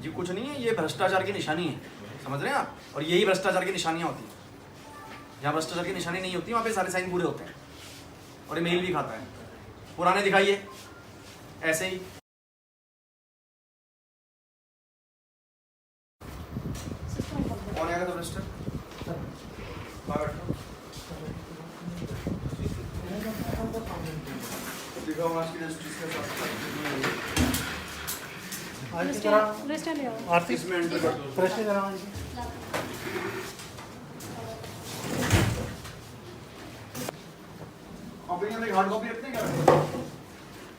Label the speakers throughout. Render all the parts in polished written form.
Speaker 1: ये कुछ नहीं है, ये भ्रष्टाचार की निशानी है, समझ रहे हैं आप। और यही भ्रष्टाचार की निशानियाँ होती हैं। जहाँ भ्रष्टाचार की निशानी नहीं होती वहाँ पे सारे साइन पूरे होते हैं। और ये मेल भी खाता है। पुराने दिखाइए ऐसे ही। कौन आएगा तो भ्रष्ट दिखाओ आज की रजिस्ट्री के साथ आर्थिक में एंटर कर दो। कॉपी में हार्ड कॉपी रखते हैं क्या?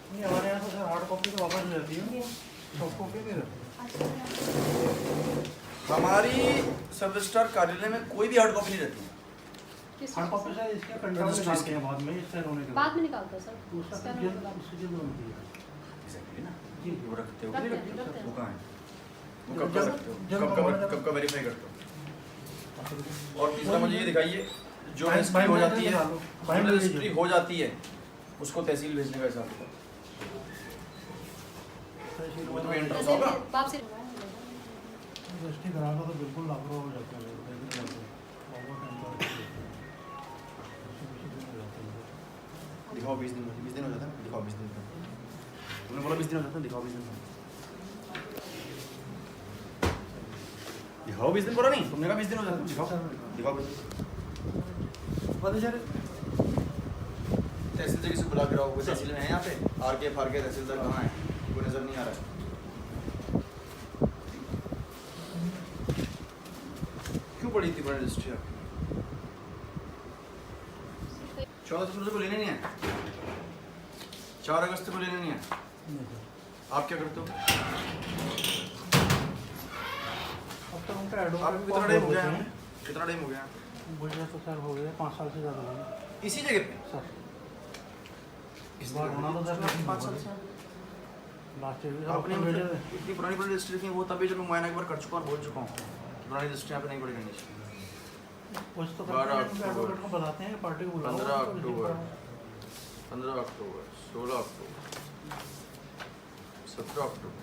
Speaker 2: नहीं, हमारे यहाँ तो सर हार्ड कॉपी तो वापस जाती है, सॉफ्ट कॉपी नहीं रहती।
Speaker 1: हमारी सब रजिस्ट्रार कार्यालय में कोई भी हार्ड कॉपी नहीं रहती है।
Speaker 2: हार्ड कॉपी सर इसके कंट्रोल में निकालते हैं बाद में, इससे होने के
Speaker 3: बाद में निकालते हैं सर।
Speaker 2: उसका सीजन होती है
Speaker 1: एग्जैक्टली ना
Speaker 2: जी।
Speaker 1: वो रखते हो
Speaker 3: रखते हैं।
Speaker 1: वो कहाँ है? वो कब का रखते हो? कब का वेरीफाई करते हो? और तीसरा मुझे ये दिखाइए, जो रजिस्ट्री हो जाती है, रजिस्ट्री हो जाती है उसको तहसील भेजने का हिसाब होगा। वो तो एंटर होगा।
Speaker 3: वापसी
Speaker 2: रजिस्ट्री कराना तो बिल्कुल लापरवाह हो जाता है।
Speaker 1: दिखाओ 20 दिन हो जाता है। दिखाओ 20 दिन। तुमने बोला 20 दिन हो जाता है, दिखाओ 20 दिन। दिखाओ 20 दिन बोला नहीं, तुमने कहा 20 दिन हो जाता है। दिखाओ 20 दिन।
Speaker 2: पता चले
Speaker 1: तहसील से किसी को बुला के रहो। तहसील में है यहाँ पे आर के तहसीलदार कहाँ है? कोई नजर नहीं आ रहा है। क्यों पड़ी थी बड़ी रजिस्ट्री आपकी? 14 फरवरी को लेने नहीं है, 4 अगस्त को लेने नहीं है। आप क्या करते हो?
Speaker 2: अब तो उनका एडवोकेट
Speaker 1: आपको कितना टाइम हो गया है? कितना टाइम हो गया?
Speaker 2: मुझे तो सर हो गया 5 साल से ज़्यादा हो गया
Speaker 1: इसी जगह पे
Speaker 2: सर।
Speaker 1: इस
Speaker 2: बार होना तो सर
Speaker 1: 5 साल से
Speaker 2: लास्ट
Speaker 1: आपने मतलब इतनी पुरानी रजिस्ट्री थी वो तभी जब मैं मुआयना एक बार कर चुका और बोल चुका हूँ पुरानी रजिस्ट्री यहाँ पे नहीं पड़ी रहनी चाहिए।
Speaker 2: कुछ तो
Speaker 1: 12
Speaker 2: एडवोकेट को बताते हैं पार्टी को बुलाओ।
Speaker 1: 15 अक्टूबर 16 अक्टूबर 17 अक्टूबर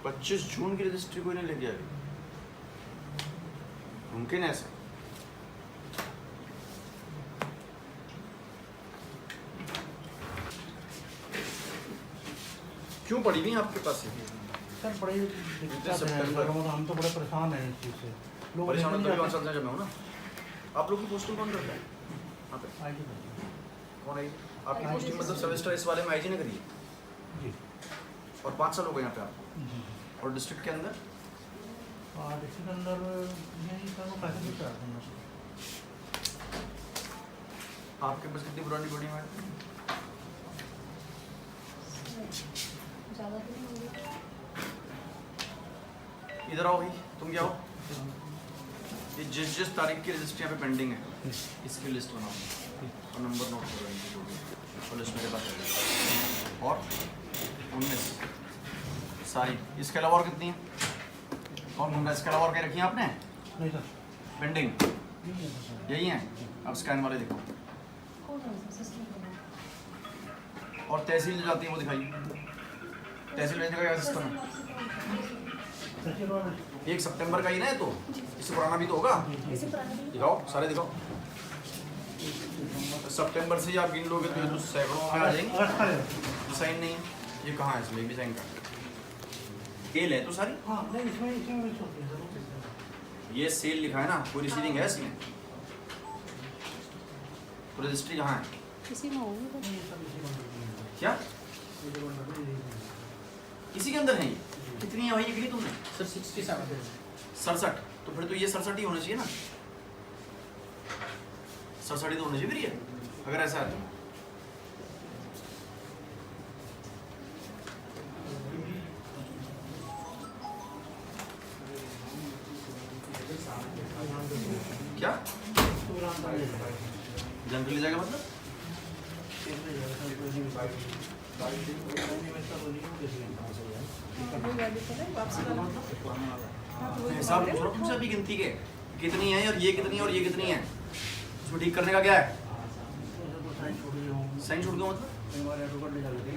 Speaker 1: 25 जून की रजिस्ट्री कोई नहीं ले गया। मुमकिन है ऐसा? क्यों पड़ी नहीं आपके पास ये?
Speaker 2: सर बड़ी दिक्कत है, हम तो बड़े परेशान हैं इस चीज़ से। लोग
Speaker 1: परेशान
Speaker 2: लेने
Speaker 1: तो
Speaker 2: नहीं
Speaker 1: 5 साल से जब मैं हूँ ना। आप लोग की पोस्टिंग कौन करता है यहाँ पे?
Speaker 2: आते।
Speaker 1: कौन है? आपकी पोस्टिंग मतलब सब रजिस्टर इस वाले में आईजी ने करी है
Speaker 2: जी
Speaker 1: और 5 साल हो गए यहाँ पे आपको।
Speaker 2: जी।
Speaker 1: और डिस्ट्रिक्ट के अंदर
Speaker 2: डिस्ट्रिक्ट अंदर यही सर वो पैसे भी चाहते हैं।
Speaker 1: आपके पास कितनी पुरानी बॉडी है?
Speaker 3: ज़्यादा तो नहीं होगी।
Speaker 1: इधर आओ भाई, तुम क्या हो? ये जिस तारीख की रजिस्ट्री यहाँ पे पेंडिंग है इसकी लिस्ट बनाओ और नंबर नोट करो इनकी जो भी और लिस्ट मेरे पास है। और 19 सारी, इसके अलावा और कितनी है? और मुंगा इसके अलावा और क्या रखी है आपने
Speaker 2: नहीं सर
Speaker 1: पेंडिंग?
Speaker 2: नहीं है सर।
Speaker 1: यही है। अब स्कैन वाले दिखाओ।
Speaker 3: कौन सा सिस्टम बना?
Speaker 1: और तहसील जो जाती है वो दिखाइए। तहसील भेजने का क्या सिस्टम है?
Speaker 2: सचिव और
Speaker 1: 1 सितंबर का ही ना है, तो इससे पुराना भी तो होगा।
Speaker 3: इसे पुराने भी
Speaker 1: दिखाओ, सारे दिखाओ। सितंबर से ही आप गिन लोगे तो ये तो सैकड़ों में आ जाएंगे।
Speaker 2: अगस्त का है।
Speaker 1: साइन नहीं है, ये कहाँ है? इसमें भी साइन का सेल है तो सारी।
Speaker 2: हाँ नहीं इसमें मिक्स होती है सर।
Speaker 1: ये सेल लिखा है ना, कोई रिसीविंग है इसमें? तो रजिस्ट्री कहाँ है?
Speaker 3: इसी में होंगे तो।
Speaker 2: नहीं सर इसी को
Speaker 1: क्या इसी के अंदर है? ये कितनी है भाई ये गिनी तुमने?
Speaker 4: सर 67
Speaker 1: 67। तो फिर तो ये 67 ही होना चाहिए ना। 67 ही तो होना चाहिए फिर ये, अगर ऐसा है तो। क्या जनरली जाएगा मतलब? हिसाब पूछ रहा हूँ तुमसे अभी गिनती के कितनी है और ये कितनी है और ये कितनी है, उसमें ठीक करने का क्या है? साइन छूट गया मतलब
Speaker 2: कई बार ऑटो कार्ड ले जाते हैं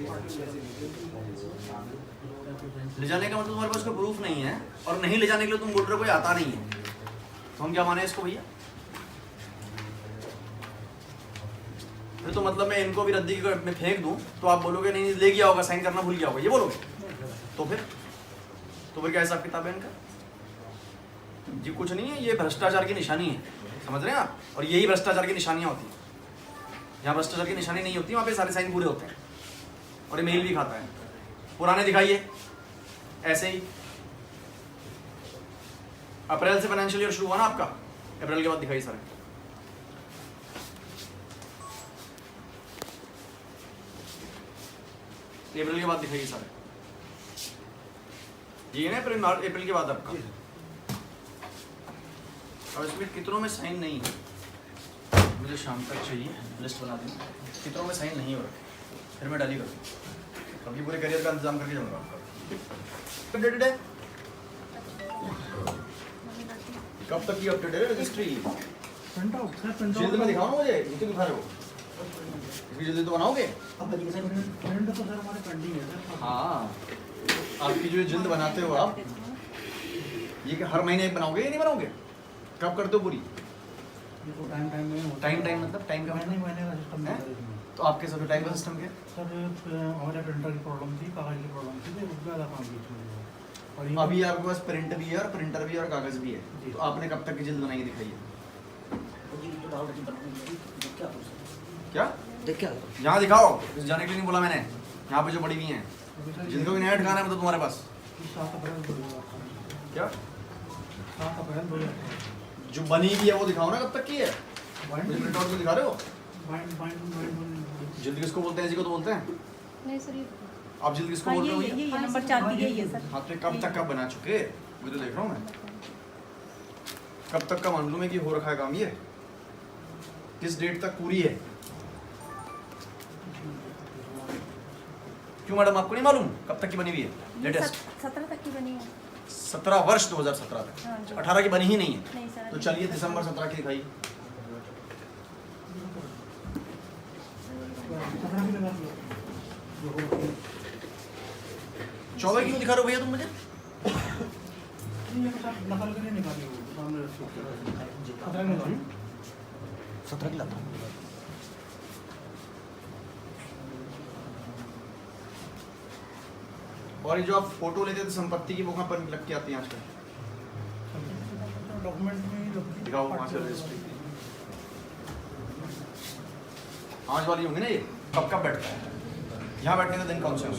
Speaker 1: ले जाने का मतलब तुम्हारे पास कोई प्रूफ नहीं है, और नहीं ले जाने के लिए तुम बोल रहे हो कोई आता नहीं है, तो हम क्या माने इसको भैया? फिर तो मतलब मैं इनको भी रद्दी में फेंक दूं तो आप बोलोगे नहीं ले गया होगा, साइन करना भूल गया होगा, ये बोलोगे? तो फिर क्या हिसाब किताब है इनका? जी कुछ नहीं है, ये भ्रष्टाचार की निशानी है, समझ रहे हैं आप? और यही भ्रष्टाचार की निशानियां होती हैं। जहाँ भ्रष्टाचार की निशानी नहीं होती वहाँ पे सारे साइन पूरे होते हैं, और ये मेल भी खाता है। पुराने दिखाइए ऐसे ही। अप्रैल से फाइनेंशियल ईयर शुरू हुआ ना आपका, अप्रैल के बाद दिखाइए सारे। अप्रैल के बाद दिखाइए सारे, ये है ना अप्रैल के बाद आपका। अब इसमें कितनों में साइन नहीं है, मुझे शाम तक चाहिए, लिस्ट बना दें कितनों में साइन नहीं हो रखे, फिर मैं डाली करूँ। अभी पूरे करियर का इंतजाम करके जाऊँगा आपका। अपडेटेड है? कब तक की अपडेटेड है registry?
Speaker 2: Print out sir, print
Speaker 1: जल्दी में दिखाओ ना मुझे, इतने दिखा रहे हो, इतनी जल्दी तो बनाओगे?
Speaker 2: प्रिंट तो सर हमारे पेंडिंग है सर।
Speaker 1: हाँ, आपकी जो जल्द बनाते हो आप, ये कि हर महीने बनाओगे या नहीं बनाओगे? कब करते हो पूरी?
Speaker 2: ये तो टाइम में होता है।
Speaker 1: टाइम मतलब टाइम का
Speaker 2: महीने महीने का सिस्टम है इसमें।
Speaker 1: तो आपके सब टाइम का सिस्टम क्या है?
Speaker 2: सर हमारे प्रिंटर की प्रॉब्लम थी, कागज की प्रॉब्लम थी, तो उसमें ज़्यादा काम बीच में हुआ। और ये
Speaker 1: अभी आपके पास प्रिंट भी है और प्रिंटर भी है और कागज भी है,
Speaker 2: जी।
Speaker 1: तो आपने कब तक की जल्द बनाई दिखाई है? क्या यहाँ दिखाओ, इस जाने के लिए नहीं बोला मैंने, यहाँ पे जो बड़ी हुई हैं जिनको भी नया ठिकाना है मतलब तुम्हारे पास।
Speaker 2: 7 अप्रैल 2018
Speaker 1: क्या
Speaker 2: 7 अप्रैल 2018
Speaker 1: जो बनी हुई है वो दिखाओ ना, कब तक की है? मुझे प्रिंट आउट दिखा रहे हो? जल्द किसको बोलते हैं? जी को तो बोलते हैं।
Speaker 3: नहीं सर, ये
Speaker 1: आप जल्द किसको
Speaker 4: हाँ,
Speaker 1: बोल रहे हो?
Speaker 4: ये नंबर 4 दिया ही है सर।
Speaker 1: हाँ तो कब तक का बना चुके, मुझे देख रहा हूँ मैं, कब तक का मालूम है कि हो रखा है काम, ये किस डेट तक पूरी है? क्यों मैडम, आपको नहीं मालूम कब तक की बनी हुई है? लेटेस्ट
Speaker 4: 17 तक की बनी है।
Speaker 1: 17 वर्ष 2017 तक,
Speaker 4: हाँ जी।
Speaker 1: 18 की बनी ही नहीं है।
Speaker 4: नहीं सर,
Speaker 1: तो चलिए दिसंबर 17 की दिखाई। 14 क्यों दिखा रहे हो भैया तुम मुझे?
Speaker 2: नकल के लिए निकाली वो सामने
Speaker 1: 17 की लाता। और ये जो आप फोटो लेते थे संपत्ति की, वो कहाँ पर लग के आती है आजकल?
Speaker 2: डॉक्यूमेंट में
Speaker 1: दिखाओ वहाँ से रजिस्ट्री। आज वाली होंगी ना ये, कब कब बैठता है? यहाँ बैठने का दिन कौन से हैं?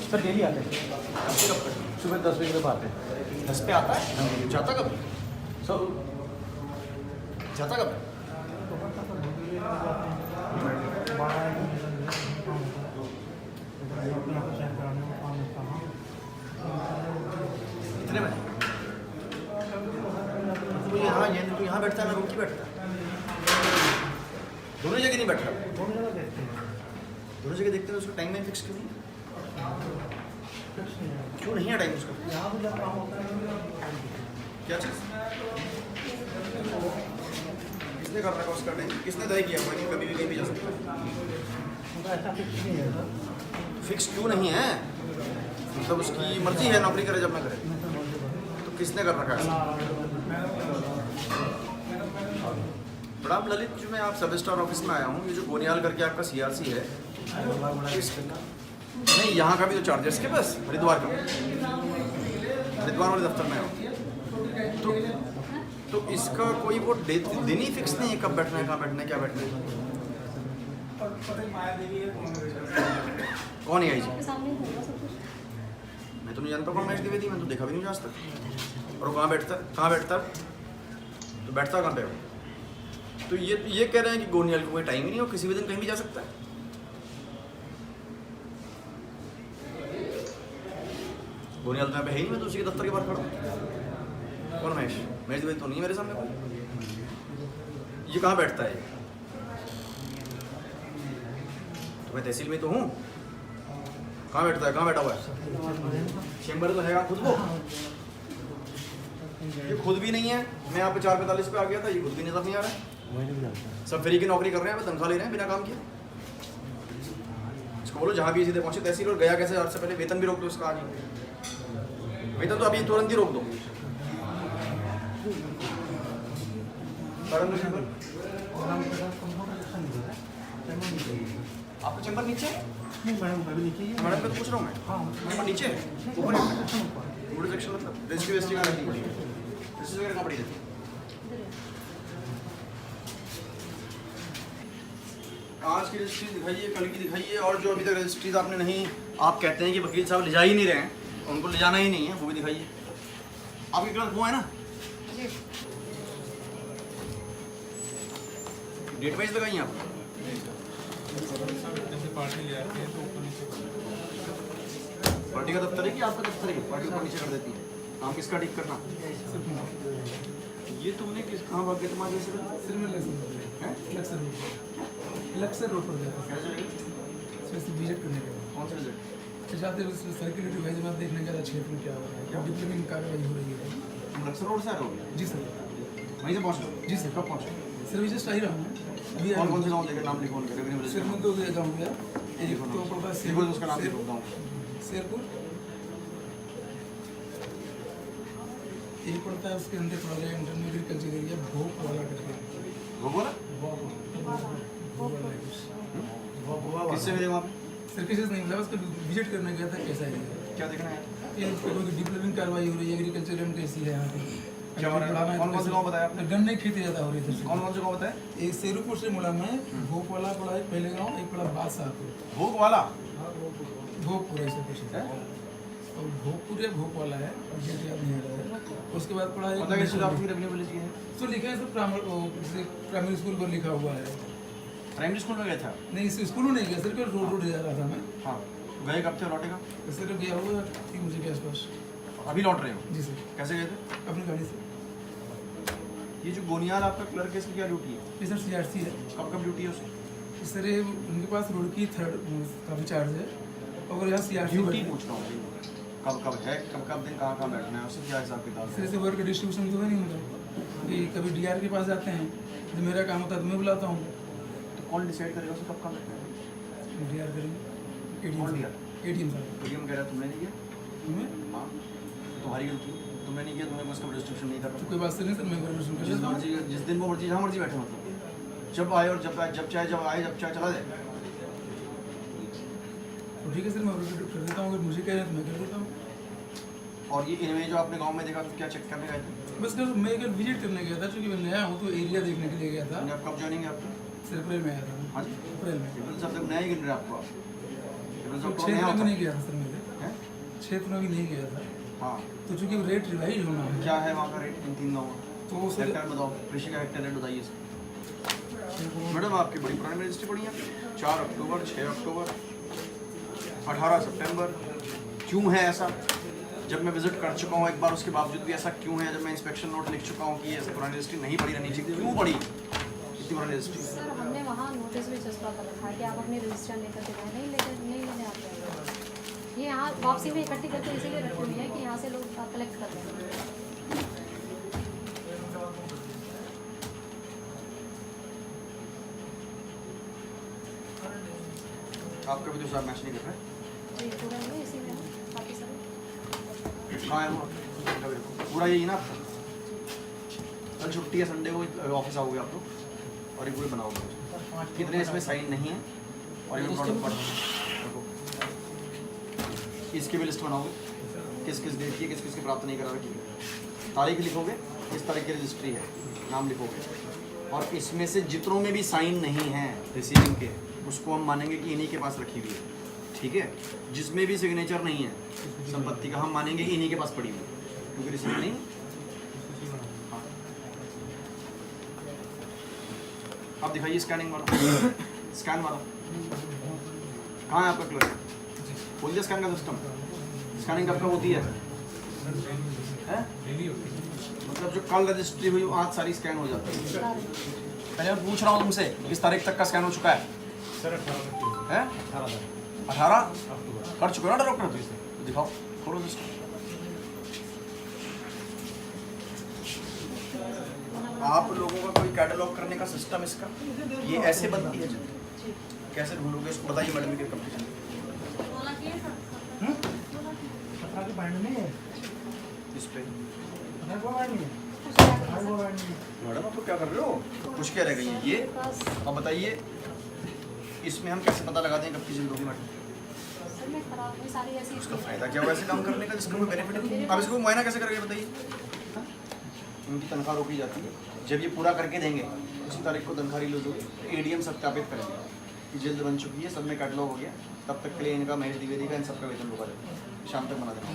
Speaker 2: सर डेली आते हैं,
Speaker 1: कब से कब तक?
Speaker 2: सुबह 10 बजे तक आते हैं।
Speaker 1: 10 पे आता है? जाता कब?
Speaker 2: सर
Speaker 1: जाता कब है? कितने बजे? तो यहाँ ये तो यहाँ बैठता है, मैं रूम की बैठता है, दोनों जगह नहीं बैठ रहा।
Speaker 2: दोनों जगह देखते हैं,
Speaker 1: दोनों जगह देखते हैं, उसका टाइम में फिक्स क्यों नहीं है? क्यों नहीं है टाइम उसका?
Speaker 2: यहाँ पे जब काम होता है
Speaker 1: क्या चीज़? किसने कर रखा उसका टाइम? किसने तय किया हुआ कि कभी भी कहीं भी जा सकता है?
Speaker 2: उनका ऐसा फिक्स नहीं है सर।
Speaker 1: फिक्स क्यों नहीं है? मतलब उसकी मर्जी है, नौकरी करे जब ना करे, तो किसने कर रखा है? प्रणाम ललित, जो मैं आप सब स्टार ऑफिस में आया हूँ, ये जो गोनियाल करके आपका सीआरसी है, नहीं यहाँ का भी तो चार्ज है इसके पास, हरिद्वार का, हरिद्वार वाले दफ्तर में आया तो इसका कोई वो दिन ही फिक्स नहीं है, कब बैठना है, कहाँ बैठना है, क्या बैठना है? कौन है आई जी?
Speaker 3: आपके सामने ही होगा सब कुछ।
Speaker 1: मैं तो नहीं जानता कौन मैच द्विवेदी, मैं तो देखा भी नहीं आज तक। और वो कहाँ बैठता तो बैठता कहाँ पे हो? तो ये कह रहे हैं कि गोनियाल को कोई टाइम ही नहीं हो, किसी भी दिन कहीं भी जा सकता है। गोनियाल तो यहाँ पे है ही, मैं तो उसी के दफ्तर के बाहर खड़ा हूँ। कौन महेश द्विवेदी तो नहीं मेरे सामने कोई। ये कहाँ बैठता है? तो मैं तहसील में तो हूँ, कहाँ बैठता है? कहाँ बैठा हुआ है? चेंबर तो है खुद को, ये खुद भी नहीं है। मैं यहाँ पे 4:45 पे आ गया था, ये खुद भी नजर नहीं आ रहा है। सब फ्री की नौकरी कर रहे हैं, तनख्वाह ले रहे हैं बिना काम किए। इसको बोलो जहाँ भी सीधे पहुँचे तहसील और गया कैसे, और से पहले वेतन भी रोक दो इसका आज ही। वेतन तो अभी तुरंत ही रोक दो। आपका चैम्बर नीचे है?
Speaker 2: नहीं मैडम अभी नीचे ही है।
Speaker 1: मैडम को पूछ रहा हूँ मैं।
Speaker 2: हाँ
Speaker 1: चैम्बर नीचे है? ऊपर है? पूरे सेक्शन मतलब रजिस्ट्री वेस्ट्री कहाँ रखनी पड़ी है? रजिस्ट्री वगैरह कहाँ पड़ी रहती है? आज की रजिस्ट्री दिखाइए, कल की दिखाइए, और जो अभी तक रजिस्ट्रीज आपने नहीं, आप कहते हैं कि वकील साहब ले जा ही नहीं रहे हैं, उनको ले जाना ही नहीं है, वो भी दिखाइए। आपके क्लर्क वो है ना? डेट वाइज लगाइए आप। पार्टी का दफ्तर है कि आपका दफ्तर है? पार्टी ऊपर नीचे कर देती है। काम किसका ठीक करना? ये तुमने किस कहाँ भाग गए तुम्हारे से?
Speaker 5: इलेक्शन रोड पर गया था
Speaker 1: कैसे लगी?
Speaker 5: विजिट करने गया
Speaker 1: कौन सा रिजल्ट?
Speaker 5: जाते सर्कुलेटरी वाइज में देखने गया था क्षेत्र में क्या हो रहा है, क्या डिप्लोमेंट कार्रवाई हो रही है।
Speaker 1: तुम लक्सर रोड से आ रहे हो?
Speaker 5: जी सर।
Speaker 1: वहीं से पहुँच रहे हो?
Speaker 5: जी सर।
Speaker 1: कब पहुँचे?
Speaker 5: सर मैं जस्ट आ ही रहा हूँ अभी।
Speaker 1: कौन कौन से गाँव लेकर नाम लिखो उनके?
Speaker 5: सर मैं तो गाँव गया, एक तो पड़ता है
Speaker 1: लिखो उसका नाम लिखो गाँव।
Speaker 5: शेरपुर, एक पड़ता है उसके अंदर पड़ा गया इंटरनेट एग्रीकल्चर एरिया भोग वाला करके।
Speaker 1: भोगवाला? किससे मिले वहाँ पे?
Speaker 5: सर किसी से नहीं मिला, बस विजिट करने गया था कैसा एरिया।
Speaker 1: क्या देखना है?
Speaker 5: ये कोई डिप्लोमेंट कार्रवाई हो रही है, एग्रीकल्चर एंड कैसी है यहाँ पे।
Speaker 1: क्या हो रहा है? कौन कौन से गाँव बताया आपने?
Speaker 5: गन्ने की खेती ज़्यादा हो रही है सर।
Speaker 1: कौन कौन से गाँव बताया?
Speaker 5: एक शेरूपुर से मुला में भोगवाला पड़ा है पहले गाँव, एक पड़ा बादशाहपुर।
Speaker 1: भोगवाला?
Speaker 5: भोगपुर ऐसा कुछ है, और भोगपुर या भोगवाला है, मुझे याद नहीं आ रहा है। उसके बाद पड़ा है
Speaker 1: मतलब इससे आपकी रेवेन्यू पुलिस की है?
Speaker 5: तो लिखा है सर प्राइमरी स्कूल पर लिखा हुआ है।
Speaker 1: प्राइमरी स्कूल में गया था?
Speaker 5: नहीं इस स्कूल में नहीं गया सर, रोड रोड जा रहा था मैं।
Speaker 1: हाँ। गए कब थे और लौटेगा?
Speaker 5: सर गया हुआ 3 बजे के आसपास।
Speaker 1: अभी लौट रहे हो?
Speaker 5: जी सर।
Speaker 1: कैसे गए थे?
Speaker 5: अपनी गाड़ी से।
Speaker 1: ये जो गोनियाल आपका क्लर्क है, इसकी क्या ड्यूटी है?
Speaker 5: ये सर CRC है
Speaker 1: कब कब ड्यूटी है उसकी?
Speaker 5: सर। ये उनके पास रोड की 3rd काफ़ी चार्ज है, और यहाँ CRC
Speaker 1: ड्यूटी पूछ रहा हूँ कब कब है, कब कब दिन कहाँ कहाँ बैठना है, उससे क्या हिसाब किताब
Speaker 5: सर
Speaker 1: है?
Speaker 5: ऐसे वर्क डिस्ट्रीब्यूशन तो है नहीं मतलब कि कभी DR के पास जाते हैं, जब मेरा काम होता है तो मैं बुलाता हूँ।
Speaker 1: तो कौन डिसाइड करेगा उसे कब कहाँ बैठना है?
Speaker 5: DR करेंगे
Speaker 1: कौन दिया?
Speaker 5: ATM साहब।
Speaker 1: ATM कह रहा है तुमने नहीं किया?
Speaker 5: तुम्हें
Speaker 1: हाँ, तुम्हारी गलती है, तुमने नहीं किया, तुम्हें उसका डिस्ट्रीब्यूशन नहीं
Speaker 5: तो
Speaker 1: करना।
Speaker 5: कोई बात नहीं सर, मैं परमिशन कर
Speaker 1: जिस
Speaker 5: लेता हूँ।
Speaker 1: मर्जी, जिस दिन वो मर्जी, जहाँ मर्जी बैठे, मतलब जब आए और जब आए, जब चाहे चला जाए।
Speaker 5: तो ठीक है सर, मैं कर देता हूँ, अगर मुझे कह रहे हैं तो मैं कर देता हूँ।
Speaker 1: और ये इनमें जो आपने गांव में देखा, तो क्या चेक करने गए थे?
Speaker 5: बस सर मैं कल विजिट करने गया था, चूँकि मैं नया हूँ तो एरिया देखने के लिए गया था।
Speaker 1: आप कब ज्वाइनिंग है आपकी?
Speaker 5: सर अप्रैल में आया था।
Speaker 1: हाँ जी,
Speaker 5: अप्रैल में
Speaker 1: ट्रिपल सब तक नया ही गिन रहे आपको आप? ट्रिपल सब तो
Speaker 5: क्षेत्र
Speaker 1: नया
Speaker 5: में
Speaker 1: होता
Speaker 5: नहीं गया था सर, मेरे
Speaker 1: है?
Speaker 5: क्षेत्र में भी नहीं गया था,
Speaker 1: हाँ।
Speaker 5: तो चूँकि रेट रिवाइज होना है
Speaker 1: क्या है वहाँ का रेट इन 3 गाँव?
Speaker 5: तो सर
Speaker 1: हेक्टर बताओ, कृषि का हेक्टर रेट बताइए सर। मैडम आपकी बड़ी पुरानी रजिस्ट्री पड़ी है, 4 अक्टूबर, 6 अक्टूबर, 18 सितंबर। क्यों है ऐसा? जब मैं विजिट कर चुका हूँ एक बार, उसके बावजूद भी ऐसा क्यों है? जब मैं इंस्पेक्शन नोट लिख चुका हूँ कि ऐसे पुरानी रजिस्ट्री नहीं पड़ी रहनी चाहिए, क्यों पड़ी इतनी पुरानी रजिस्ट्री?
Speaker 3: सर हमने वहाँ नोटिस भी चस्पा कर रखा है कि आप अपने रजिस्टर लेकर के जाए, नहीं लेने आते हैं। ये यहाँ वापसी में इकट्ठी करके इसीलिए रखी हुई है कि यहाँ से लोग कलेक्ट कर रहे हैं।
Speaker 1: आपका भी तो साहब मैच नहीं कर रहा है?
Speaker 3: जी पूरा नहीं इसी में है, बाकी सब
Speaker 1: कहाँ है वो? पूरा यही ना आपका? कल छुट्टी है, संडे को ऑफिस आओगे आप लोग और ये पूरे बनाओगे। कितने इसमें साइन नहीं है और ये प्रोडक्ट पढ़ो, इसकी भी लिस्ट बनाओगे, किस किस डेट की, किस किस की प्राप्त नहीं करा रखी है, तारीख लिखोगे, किस तारीख की रजिस्ट्री है, नाम लिखोगे, और इसमें से जितनों में भी साइन नहीं है रिसीविंग के, उसको हम मानेंगे कि इन्हीं के पास रखी हुई है, ठीक है? जिसमें भी सिग्नेचर नहीं है संपत्ति का, हम मानेंगे कि इन्हीं के पास पड़ी हुई है, क्योंकि रिसीविंग नहीं। हाँ, अब दिखाइए स्कैनिंग वाला, स्कैन वाला कहाँ है आपका क्लर्क? खोल दिया स्कैन का सिस्टम? स्कैनिंग कब कब होती है? मतलब जो कल रजिस्ट्री हुई आज सारी स्कैन हो जाती है। पहले मैं पूछ रहा हूँ तुमसे, किस तारीख तक का स्कैन हो चुका है?
Speaker 2: सर
Speaker 1: 18 कर चुके हो ना डॉक्टर? तो दिखाओ, खोलो सिस्टम। आप लोगों का कोई कैटलॉग करने का सिस्टम इसका, ये ऐसे बनती है? कैसे ढूंढोगे इसको? बताइए मैडम, ये कंपटीशन
Speaker 2: 17 की बैंड नहीं है,
Speaker 1: इस पे
Speaker 2: 17 को बैंड नहीं है, 18 को बैंड नहीं है।
Speaker 1: मैडम आप लोग क्या कर रहे हो? कुछ क्या रह गई है ये? अब बताइए इसमें हम कैसे पता लगा दें कब की जिल्द होगी मैडम?
Speaker 3: सर मैं खराब में सारी ऐसी
Speaker 1: उसका फायदा क्या हुआ ऐसे काम करने का जिसका कोई बेनिफिट नहीं? अब इसको मुआयना कैसे करेंगे बताइए? हाँ? उनकी तनख्वाह रोकी जाती है, जब ये पूरा करके देंगे उसी तारीख को तनख्वाह रिलीज होगी, एडीएम सत्यापित करेंगे कि जिल्द बन चुकी है, सब में कैटलॉग हो गया, तब तक के लिए इनका महेश द्विवेदी का इन सबका वेतन रोका जाएगा, शाम तक बना देना।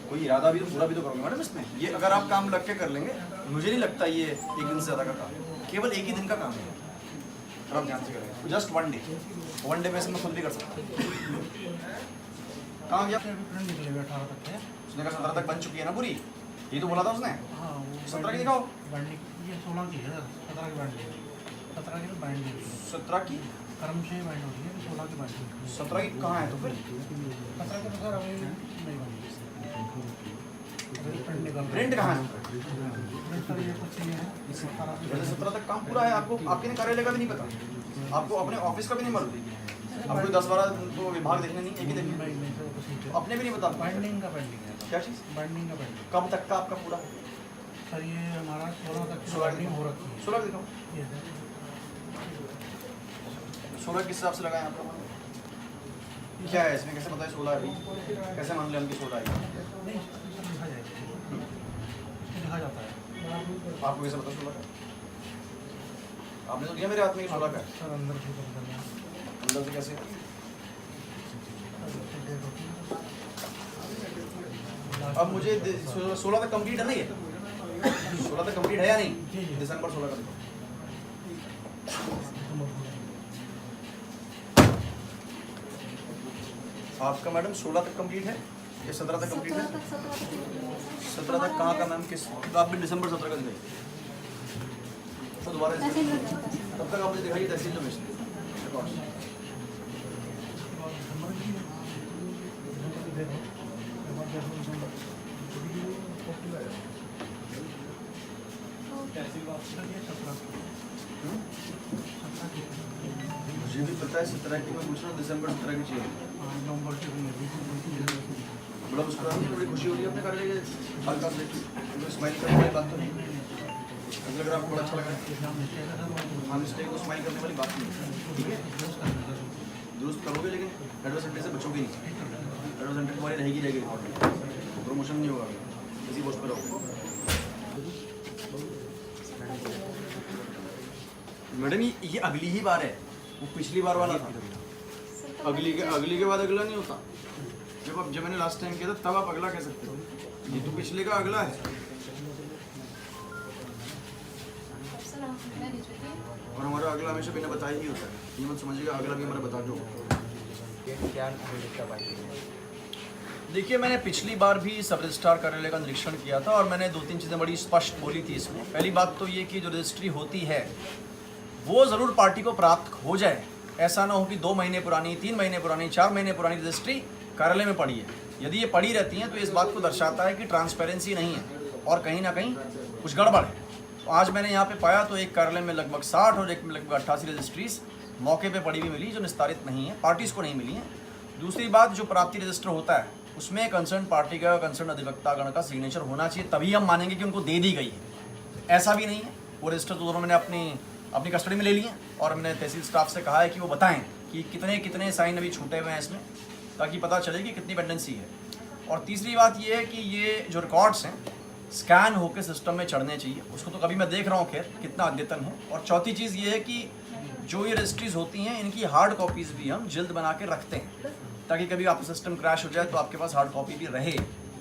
Speaker 1: कोई इरादा भी तो पूरा भी तो करोगे मैडम इसमें। ये अगर आप काम लग के कर लेंगे, मुझे नहीं लगता ये एक दिन से ज़्यादा का काम है, केवल एक ही दिन का काम है। और आप ध्यान से करेंगे जस्ट 1 डे, 1 डे में से मैं खुद भी कर सकता हूँ। कहाँ गया?
Speaker 2: प्रिंट निकलेगा 18 तक है।
Speaker 1: उसने कहा 17 तक बन चुकी है ना पूरी, ये तो बोला था उसने।
Speaker 2: हाँ वो
Speaker 1: 17 की दिखाओ।
Speaker 2: बैंडिंग ये 16 की है, 17 की बैंड है, 17 की बैंड है,
Speaker 1: 17 की
Speaker 2: कर्म से बैंड होती है, 16 की बैंड है।
Speaker 1: 17 की कहाँ है तो फिर?
Speaker 2: 17 की तो सर अभी नहीं बनी, प्रिंट निकल
Speaker 1: प्रिंट कहाँ है?
Speaker 2: प्रिंट सर ये कुछ नहीं है, 17 की
Speaker 1: वैसे 17 तक काम पूरा है, आपको आपके कार्यालय का भी नहीं पता, आपको अपने ऑफिस का भी नहीं मालूम, आपको 10-12 तो विभाग देखने नहीं, एक ही देखने,
Speaker 2: नहीं सर कुछ नहीं है।
Speaker 1: अपने भी नहीं पता।
Speaker 2: बाइंडिंग का पेंडिंग है,
Speaker 1: क्या चीज़?
Speaker 2: बाइंडिंग का पेंडिंग।
Speaker 1: कब तक का आपका पूरा?
Speaker 2: सर ये हमारा 16 तक की
Speaker 1: 16
Speaker 2: बाइंडिंग हो रखी है।
Speaker 1: 16 दिखाओ।
Speaker 2: ये सर
Speaker 1: 16 किस हिसाब से लगाएं आप लोग? क्या है इसमें, कैसे पता है 16 है? कैसे मान लें हम कि 16 है?
Speaker 2: नहीं लिखा जाएगा, लिखा जाता है
Speaker 1: आपको कैसे पता 16 का? आपने तो दिया मेरे हाथ में कि 16 का है।
Speaker 2: सर अंदर से कर देना।
Speaker 1: अंदर से कैसे? अब मुझे 16 तक कंप्लीट है ना ये? 16 तक कंप्लीट है या नहीं? दिसंबर 16 का दिखाओ। आपका मैडम 16 तक कंप्लीट है या 17 तक कंप्लीट है? 17 तक कहाँ का मैम? किस तो आप भी दिसंबर 17 का दिखाइए तो दोबारा तब तक आपने दिखाई तहसील में भेज मुझे भी पता है 17 की, मैं पूछ रहा हूँ दिसंबर 17 की चाहिए। बड़ा मुस्कुरा रही है, बड़ी खुशी हो रही है अपने कार्य के हल्का से, तो स्माइल करने वाली बात तो नहीं, मुझे लग रहा है आपको बड़ा अच्छा लग रहा है। हाँ मिस्टेक को स्माइल करने वाली बात नहीं है, ठीक है दुरुस्त करोगे, लेकिन एडवर्सेंटेज से बचोगे नहीं, एडवर्सेंटेज तुम्हारी रहेगी प्रमोशन नहीं होगा, इसी पोस्ट पर रहोगे। मैडम ये अगली ही बार है, वो पिछली बार वाला था, अगली के बाद अगला नहीं होता। जब मैंने लास्ट टाइम किया था तब आप अगला कह सकते हो, ये तो पिछले का अगला है। और हमारा अगला हमेशा बिना बताए ही होता है, ये मत समझिएगा अगला भी हमारा बता दो। देखिए मैंने पिछली बार भी सब रजिस्ट्रार कार्यालय का निरीक्षण किया था और मैंने 2-3 चीज़ें बड़ी स्पष्ट बोली थी इसमें। पहली बात तो ये कि जो रजिस्ट्री होती है वो ज़रूर पार्टी को प्राप्त हो जाए, ऐसा ना हो कि 2 महीने पुरानी, 3 महीने पुरानी, 4 महीने पुरानी रजिस्ट्री कार्यालय में पड़ी है। यदि ये पड़ी रहती हैं तो इस बात को दर्शाता है कि ट्रांसपेरेंसी नहीं है और कहीं ना कहीं कुछ गड़बड़ है। तो आज मैंने यहाँ पे पाया तो एक कार्यालय में लगभग 60 और एक में लगभग 88 रजिस्ट्रीज मौके पे पड़ी हुई मिली जो निस्तारित नहीं है, पार्टीज़ को नहीं मिली हैं। दूसरी बात, जो प्राप्ति रजिस्टर होता है उसमें कंसर्न पार्टी का, कंसर्न अधिवक्तागण का सिग्नेचर होना चाहिए, तभी हम मानेंगे कि उनको दे दी गई है। ऐसा भी नहीं है, वो रजिस्टर तो दोनों मैंने अपनी कस्टडी में ले लिए और हमने तहसील स्टाफ से कहा है कि वो बताएं कि कितने कितने साइन अभी छूटे हुए हैं इसमें, ताकि पता चले कि कितनी पेंडेंसी है। और तीसरी बात ये है कि ये जो रिकॉर्ड्स हैं स्कैन होकर सिस्टम में चढ़ने चाहिए, उसको तो कभी मैं देख रहा हूँ खैर कितना अद्यतन है। और चौथी चीज़ ये है कि जो ये रजिस्ट्रीज होती हैं इनकी हार्ड कॉपीज़ भी हम जल्द बना के रखते हैं, ताकि कभी आपका सिस्टम क्रैश हो जाए तो आपके पास हार्ड कॉपी भी रहे।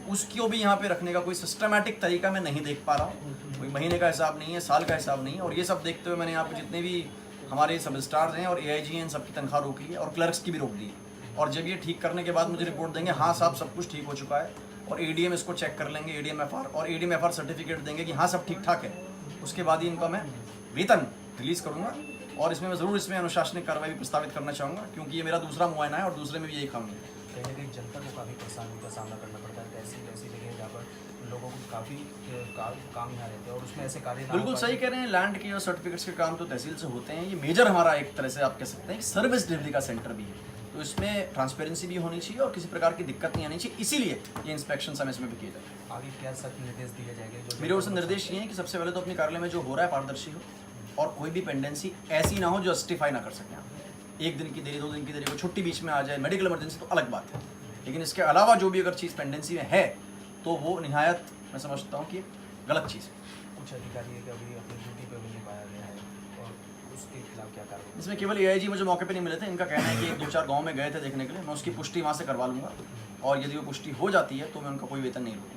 Speaker 1: उसको भी यहाँ पे रखने का कोई सिस्टमैटिक तरीका मैं नहीं देख पा रहा हूँ, कोई महीने का हिसाब नहीं है, साल का हिसाब नहीं है। और ये सब देखते हुए मैंने यहाँ पे जितने भी हमारे सब स्टार्स हैं और AIG हैं, इन सबकी तनख्वाह रोक ली है और क्लर्क्स की भी रोक दी है। और जब ये ठीक करने के बाद मुझे रिपोर्ट देंगे हाँ साहब सब कुछ ठीक हो चुका है, और ADM इसको चेक कर लेंगे, ADM-FR, और ADM-FR सर्टिफिकेट देंगे कि हाँ सब ठीक ठाक है, उसके बाद ही इनका मैं वेतन रिलीज़ करूँगा। और इसमें मैं ज़रूर इसमें अनुशासनिक कार्रवाई भी प्रस्तावित करना चाहूँगा, क्योंकि ये मेरा दूसरा मुआयना है और दूसरे में भी यही खामी है।
Speaker 6: कहीं ना कहीं जनता को काफ़ी परेशानी का सामना करना पड़ता है, ऐसी जगह जहाँ पर लोगों को काफ़ी काम यहाँ रहते हैं और उसमें ऐसे कार्य
Speaker 1: बिल्कुल सही कह रहे हैं। लैंड के और सर्टिफिकेट्स के काम तो तहसील से होते हैं। ये मेजर हमारा एक तरह से आप कह सकते हैं कि सर्विस डिलीवरी का सेंटर भी है। तो इसमें ट्रांसपेरेंसी भी होनी चाहिए और किसी प्रकार की दिक्कत नहीं आनी चाहिए, इसीलिए ये इंस्पेक्शन समय समय पर किए जाए।
Speaker 6: आगे क्या सख्त निर्देश दिए जाएंगे? जो
Speaker 1: मेरे ओर से निर्देश ये है कि सबसे पहले तो अपने कार्यालय में जो हो रहा है पारदर्शी हो और कोई भी पेंडेंसी ऐसी ना हो जो जस्टिफाई ना कर सकें आप। 1 दिन की देरी, 2 दिन की देरी, कोई छुट्टी बीच में आ जाए, मेडिकल इमरजेंसी तो अलग बात है, लेकिन इसके अलावा जो भी अगर चीज़ पेंडेंसी में है तो वो निहायत मैं समझता हूँ कि गलत चीज़ है।
Speaker 6: कुछ अधिकारी है कि अभी अपनी ड्यूटी पे भी नहीं पाया गया है और उसके खिलाफ क्या कार्रवाई?
Speaker 1: इसमें केवल AIG मुझे मौके पे नहीं मिले थे, इनका कहना है कि 2-4 गांव में गए थे देखने के लिए, मैं उसकी पुष्टि वहाँ से करवा लूँगा और यदि वो पुष्टि हो जाती है तो मैं उनका कोई वेतन नहीं लूँगा।